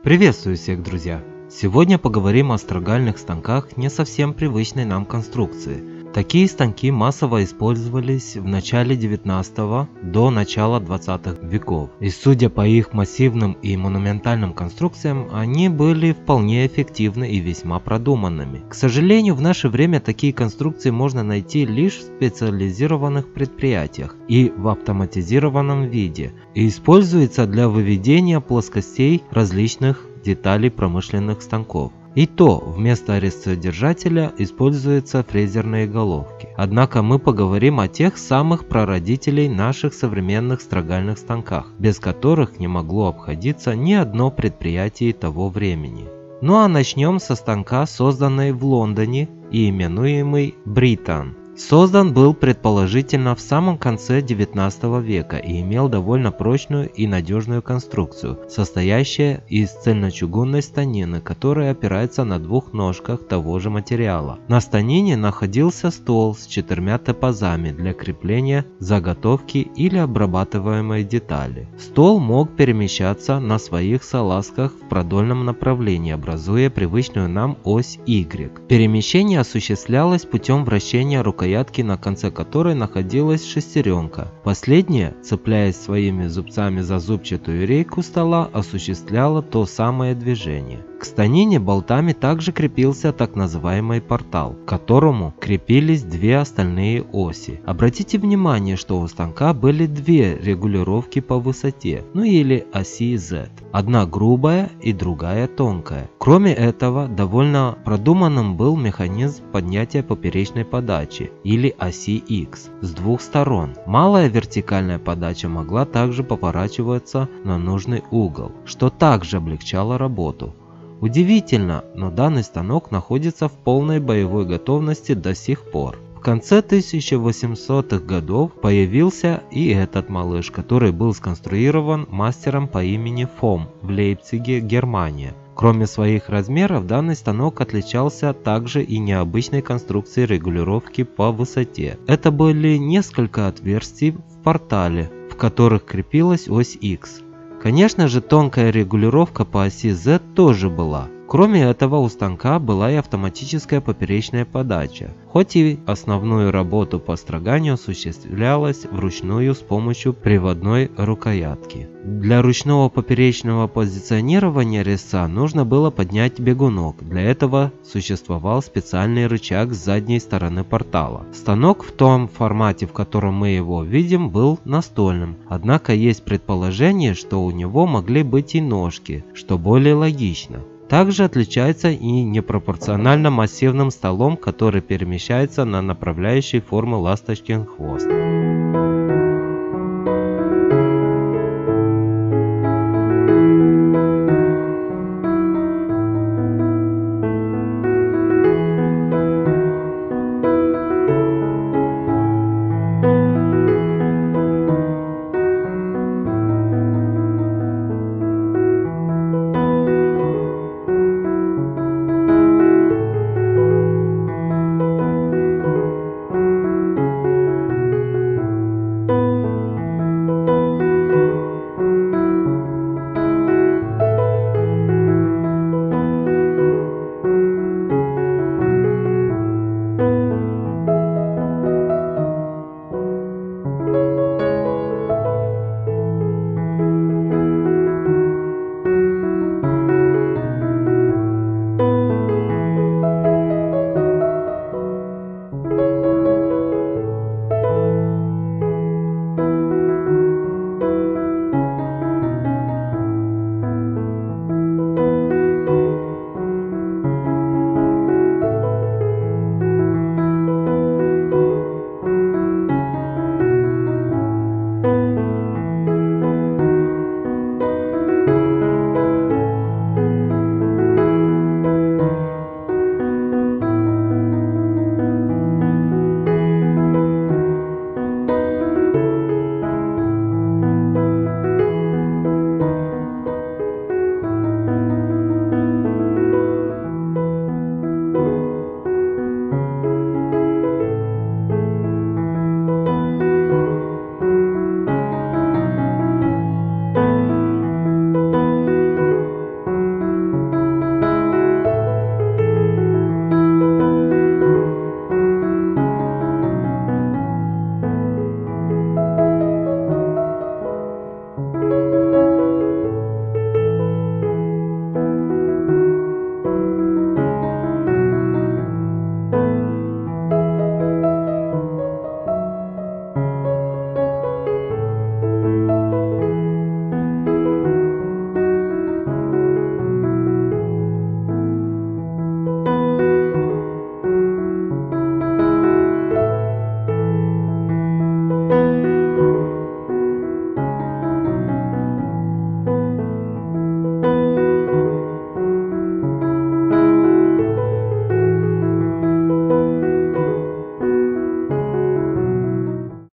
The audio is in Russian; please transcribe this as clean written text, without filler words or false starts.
Приветствую всех, друзья! Сегодня поговорим о строгальных станках не совсем привычной нам конструкции. Такие станки массово использовались в начале 19 до начала 20 веков. И судя по их массивным и монументальным конструкциям, они были вполне эффективны и весьма продуманными. К сожалению, в наше время такие конструкции можно найти лишь в специализированных предприятиях и в автоматизированном виде, и используется для выведения плоскостей различных деталей промышленных станков. И то вместо резцедержателя используются фрезерные головки. Однако мы поговорим о тех самых прародителей наших современных строгальных станках, без которых не могло обходиться ни одно предприятие того времени. Ну а начнем со станка, созданной в Лондоне и именуемый Бритон. Создан был предположительно в самом конце 19 века и имел довольно прочную и надежную конструкцию, состоящая из цельночугунной станины, которая опирается на двух ножках того же материала. На станине находился стол с 4 топазами для крепления заготовки или обрабатываемой детали. Стол мог перемещаться на своих салазках в продольном направлении, образуя привычную нам ось Y. Перемещение осуществлялось путем вращения рукоятки, на конце которой находилась шестеренка. Последняя, цепляясь своими зубцами за зубчатую рейку стола, осуществляла то самое движение. К станине болтами также крепился так называемый портал, к которому крепились две остальные оси. Обратите внимание, что у станка были две регулировки по высоте, ну или оси Z. Одна грубая и другая тонкая. Кроме этого, довольно продуманным был механизм поднятия поперечной подачи, или оси X, с двух сторон. Малая вертикальная подача могла также поворачиваться на нужный угол, что также облегчало работу. Удивительно, но данный станок находится в полной боевой готовности до сих пор. В конце 1800-х годов появился и этот малыш, который был сконструирован мастером по имени Фом в Лейпциге, Германия. Кроме своих размеров, данный станок отличался также и необычной конструкцией регулировки по высоте. Это были несколько отверстий в портале, в которых крепилась ось X. Конечно же, тонкая регулировка по оси Z тоже была. Кроме этого, у станка была и автоматическая поперечная подача, хоть и основную работу по строганию осуществлялась вручную с помощью приводной рукоятки. Для ручного поперечного позиционирования резца нужно было поднять бегунок. Для этого существовал специальный рычаг с задней стороны портала. Станок в том формате, в котором мы его видим, был настольным. Однако есть предположение, что у него могли быть и ножки, что более логично. Также отличается и непропорционально массивным столом, который перемещается на направляющей формы ласточкин хвост.